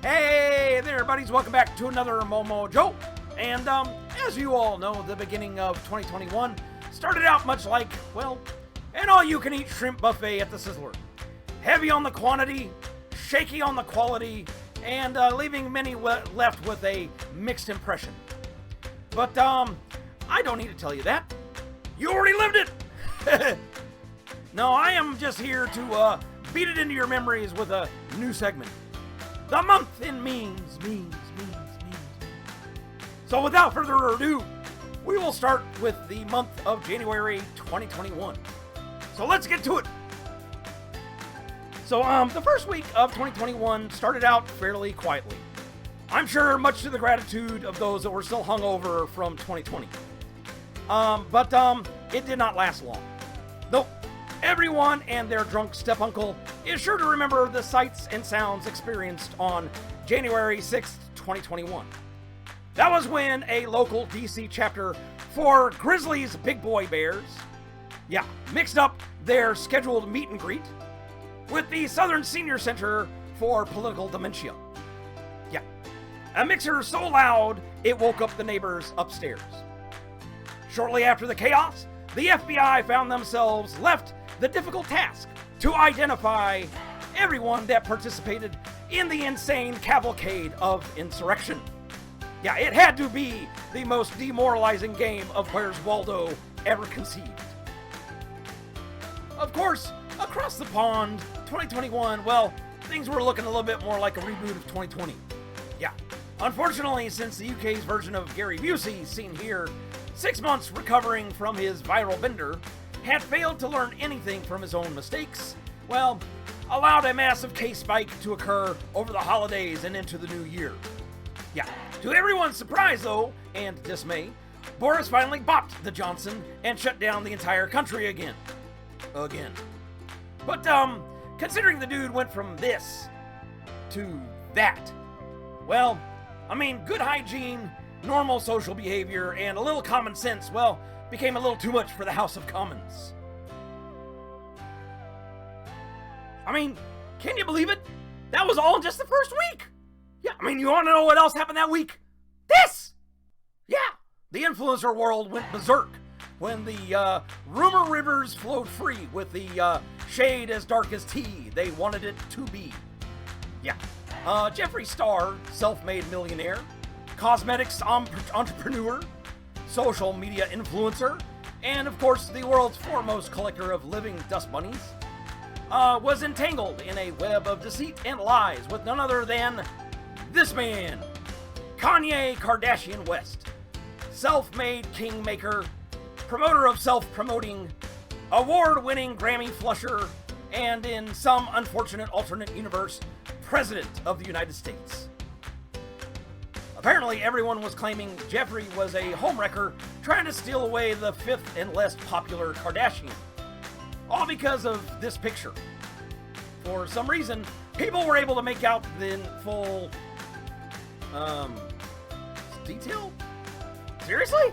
Hey there, buddies. Welcome back to another Momo Joe. And as you all know, the beginning of 2021 started out much like, well, an all-you-can-eat shrimp buffet at the Sizzler. Heavy on the quantity, shaky on the quality, and leaving many left with a mixed impression. But I don't need to tell you that. You already lived it! No, I am just here to beat it into your memories with a new segment. The month in memes. So without further ado, we will start with the month of January 2021. So let's get to it. So the first week of 2021 started out fairly quietly. I'm sure much to the gratitude of those that were still hungover from 2020. But it did not last long. Though everyone and their drunk step-uncle is sure to remember the sights and sounds experienced on January 6th, 2021. That was when a local DC chapter for Grizzlies Big Boy Bears, mixed up their scheduled meet and greet with the Southern Senior Center for Political Dementia. A mixer so loud it woke up the neighbors upstairs. Shortly after the chaos, the FBI found themselves left the difficult task to identify everyone that participated in the insane cavalcade of insurrection. It had to be the most demoralizing game of Where's Waldo ever conceived. Of course, across the pond, 2021, well, things were looking a little bit more like a reboot of 2020. Unfortunately, since the UK's version of Gary Busey, seen here, 6 months recovering from his viral bender, had failed to learn anything from his own mistakes, well, allowed a massive case spike to occur over the holidays and into the new year. To everyone's surprise, though, and dismay, Boris finally bopped the Johnson and shut down the entire country again. But, considering the dude went from this to that, well, I mean, good hygiene, normal social behavior, and a little common sense, well, became a little too much for the House of Commons. I mean, can you believe it? That was all in just the first week! You want to know what else happened that week? This! The influencer world went berserk when the rumor rivers flowed free with the shade as dark as tea they wanted it to be. Jeffree Star, self-made millionaire, cosmetics entrepreneur, social media influencer, and of course the world's foremost collector of living dust bunnies, was entangled in a web of deceit and lies with none other than this man, Kanye Kardashian West, self-made kingmaker, promoter of self-promoting, award-winning Grammy flusher, and in some unfortunate alternate universe, President of the United States. Apparently, everyone was claiming Jeffree was a homewrecker trying to steal away the fifth and less popular Kardashian. All because of this picture. For some reason, people were able to make out the full, detail? Seriously?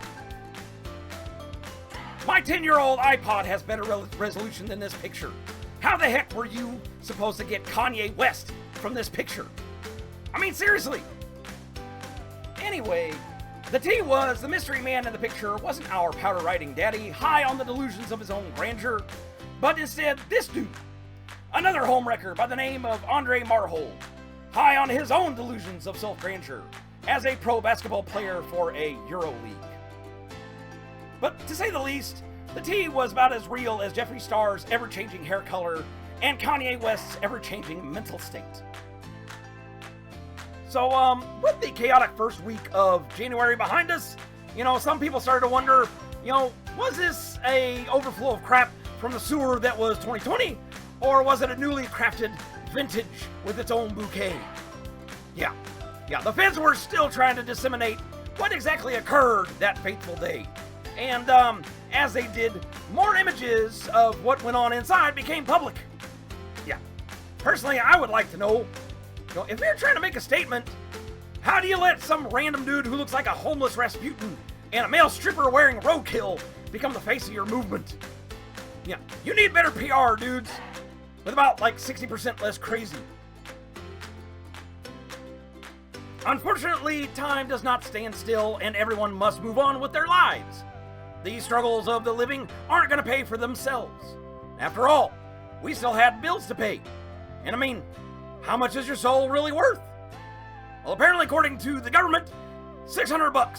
My 10-year-old iPod has better resolution than this picture. How the heck were you supposed to get Kanye West from this picture? Seriously. Anyway, the tea was the mystery man in the picture wasn't our powder-riding daddy high on the delusions of his own grandeur, but instead this dude, another homewrecker by the name of Andre Marhold, high on his own delusions of self-grandeur as a pro basketball player for a EuroLeague. But to say the least, the tea was about as real as Jeffree Star's ever-changing hair color and Kanye West's ever-changing mental state. So, with the chaotic first week of January behind us, some people started to wonder, was this a overflow of crap from the sewer that was 2020, or was it a newly crafted vintage with its own bouquet? The feds were still trying to disseminate what exactly occurred that fateful day. And, as they did, more images of what went on inside became public. Personally, I would like to know, if you're trying to make a statement, how do you let some random dude who looks like a homeless Rasputin and a male stripper wearing roadkill become the face of your movement? You need better PR, dudes, with about 60% less crazy. Unfortunately, time does not stand still and everyone must move on with their lives. The struggles of the living aren't going to pay for themselves. After all, we still had bills to pay. And I mean, how much is your soul really worth? Well, apparently, according to the government, $600.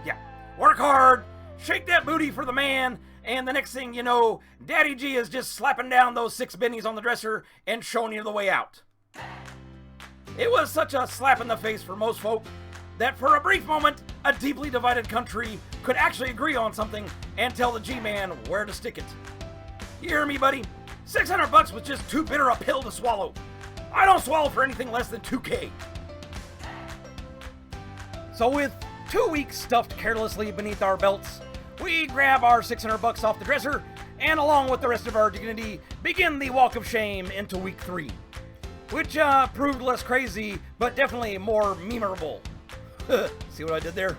Yeah, work hard, shake that booty for the man, and the next thing you know, Daddy G is just slapping down those 6 bennies on the dresser and showing you the way out. It was such a slap in the face for most folk that for a brief moment, a deeply divided country could actually agree on something and tell the G-Man where to stick it. You hear me, buddy? $600 was just too bitter a pill to swallow. I don't swallow for anything less than $2K. So with 2 weeks stuffed carelessly beneath our belts, we grab our $600 off the dresser and along with the rest of our dignity, begin the walk of shame into week 3. Which proved less crazy, but definitely more memorable. See what I did there?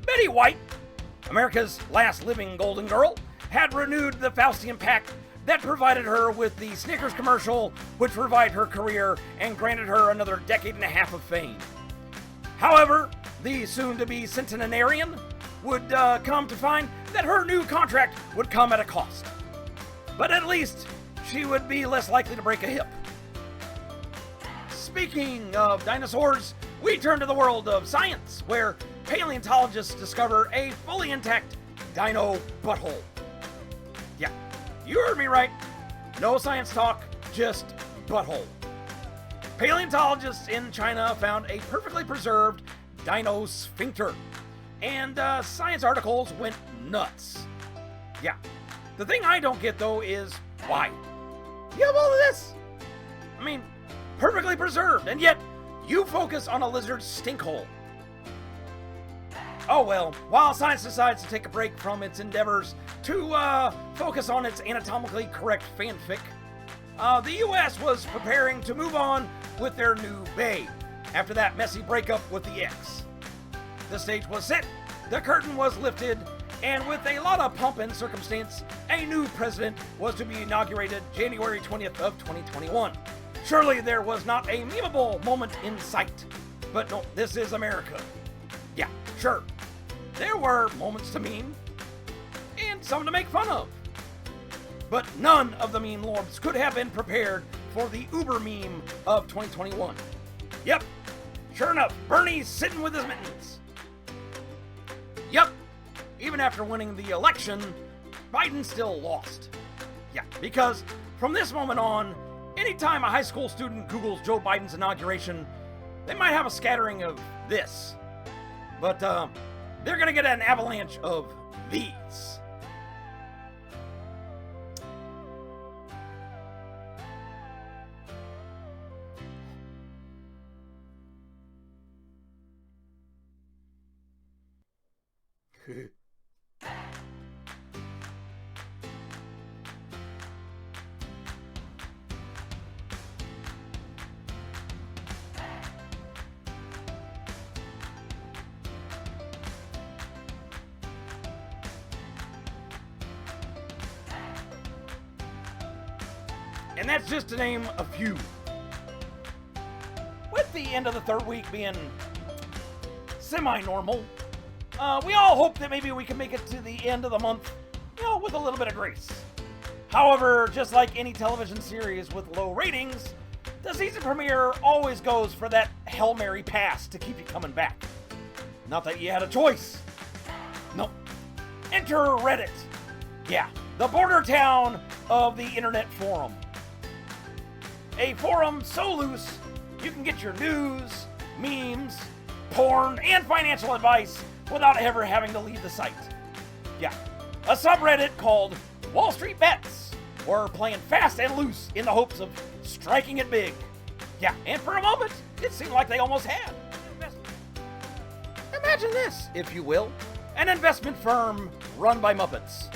Betty White, America's last living golden girl, had renewed the Faustian pact that provided her with the Snickers commercial, which revived her career and granted her another decade and a half of fame. However, the soon-to-be centenarian would come to find that her new contract would come at a cost. But at least she would be less likely to break a hip. Speaking of dinosaurs, we turn to the world of science, where paleontologists discover a fully intact dino butthole. Yeah, you heard me right. No science talk, just butthole. Paleontologists in China found a perfectly preserved dino sphincter, and science articles went nuts. Yeah, the thing I don't get though is why? You have all of this? I mean, perfectly preserved, and yet you focus on a lizard's stink hole. Oh well, while science decides to take a break from its endeavors to focus on its anatomically correct fanfic, the US was preparing to move on with their new bae after that messy breakup with the ex. The stage was set, the curtain was lifted, and with a lot of pomp and circumstance, a new president was to be inaugurated January 20th of 2021. Surely there was not a memeable moment in sight. But no, this is America. Yeah, sure. There were moments to meme, and some to make fun of. But none of the meme lords could have been prepared for the uber meme of 2021. Yep, sure enough, Bernie's sitting with his mittens. Yep, even after winning the election, Biden still lost. Yeah, because from this moment on, anytime a high school student Googles Joe Biden's inauguration, they might have a scattering of this. But they're gonna get an avalanche of these. And that's just to name a few. With the end of the third week being semi-normal, we all hope that maybe we can make it to the end of the month, with a little bit of grace. However, just like any television series with low ratings, the season premiere always goes for that Hail Mary pass to keep you coming back. Not that you had a choice. Nope. Enter Reddit. Yeah, the border town of the internet forum. A forum so loose, you can get your news, memes, porn, and financial advice without ever having to leave the site. Yeah, a subreddit called Wall Street Bets, or playing fast and loose in the hopes of striking it big. Yeah, and for a moment, it seemed like they almost had. Imagine this, if you will, an investment firm run by Muppets,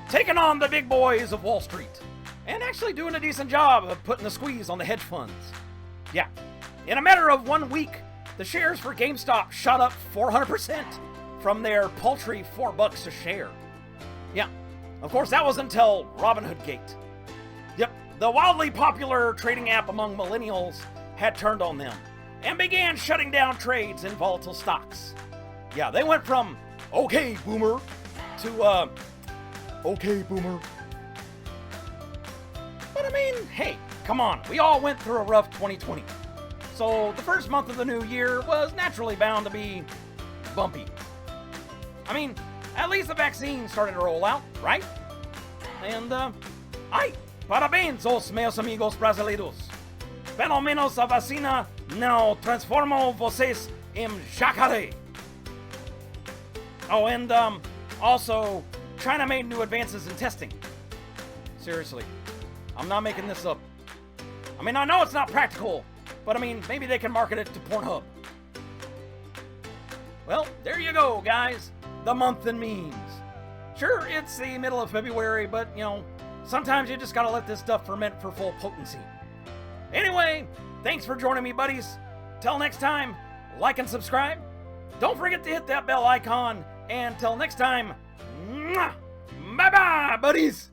taking on the big boys of Wall Street, and actually doing a decent job of putting the squeeze on the hedge funds. Yeah, in a matter of 1 week, the shares for GameStop shot up 400% from their paltry $4 a share. Yeah, of course that was until Robinhood Gate. Yep, the wildly popular trading app among millennials had turned on them, and began shutting down trades in volatile stocks. Yeah, they went from, okay, boomer, to, okay, boomer. But I mean, hey, come on, we all went through a rough 2020. So the first month of the new year was naturally bound to be bumpy. I mean, at least the vaccine started to roll out, right? And, ay, parabéns os meus amigos brasileiros. Pelo menos a vacina não transformou vocês em jacaré. Oh, and, also, China made new advances in testing. Seriously, I'm not making this up. I mean, I know it's not practical, but I mean, maybe they can market it to Pornhub. Well, there you go, guys. The month in memes. Sure, it's the middle of February, but, you know, sometimes you just gotta let this stuff ferment for full potency. Anyway, thanks for joining me, buddies. Till next time, like and subscribe. Don't forget to hit that bell icon. And till next time, bye-bye, buddies.